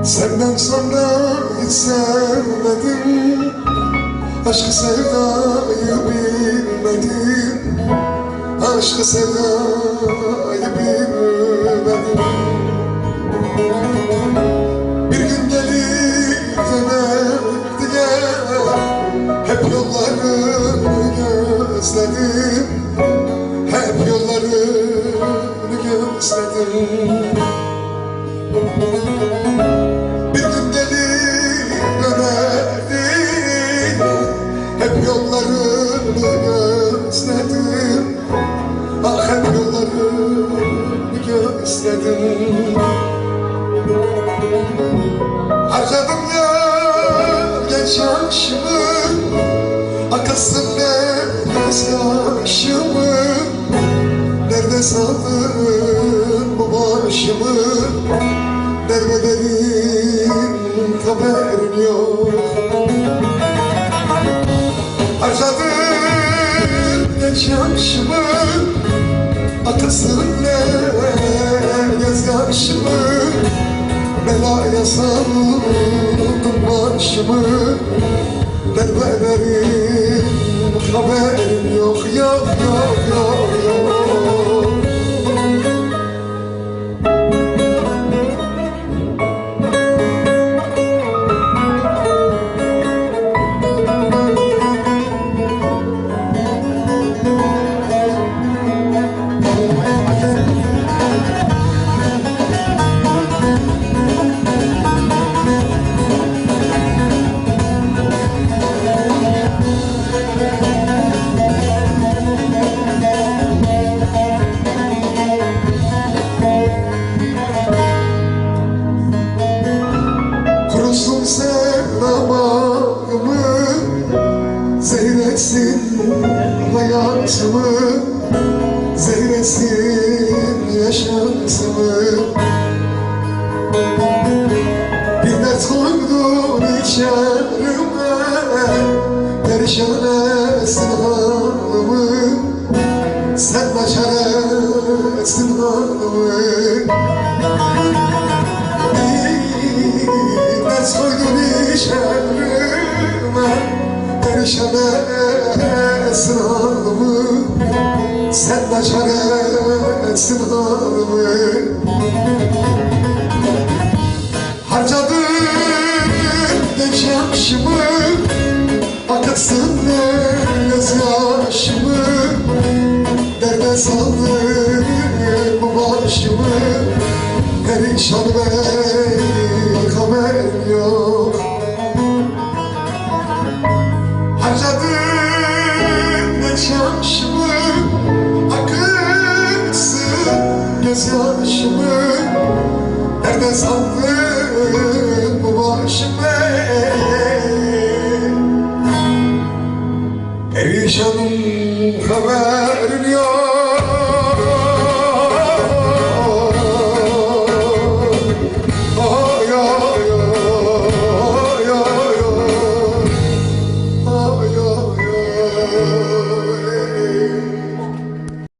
Senden sonra hiç sevmedim, aşkı sevdayı bilmedim, aşkı sevdayı bilmedim. Bir gün gelir döner diye hep yollarını gözledim, hep yollarını gözledim. Bir gün gelir dönerdi, hep yollarını gözledim, ah hep yollarını gözledim. Harcadım ya genç yaşımı, akasın ne gözyaşımı, nerede sandın bu başımı, nerede derin haberin yok. Harcadım genç yaşımı, akasın ne gözyaşımı, belaya saldım başımı, nerede derin haberin yok, yok, yok, yok, yok. Kurusun sevdamağımı, zehretsin hayatımı, zehretsin yaşantımı. Bir dert koydun içerime, perişan etsin halımı, sen başar etsin halımı. Soydun içerime, perişan etsin halımı, sen başar etsin halımı. Harcadım genç yaşımı, akıtsın gözyaşımı, derde saldım bu başımı, perişan ve haberim yok. Harcadım genç yaşımı, akıtsın gözyaşımı, nerede sandın bu başımı, perişanım haber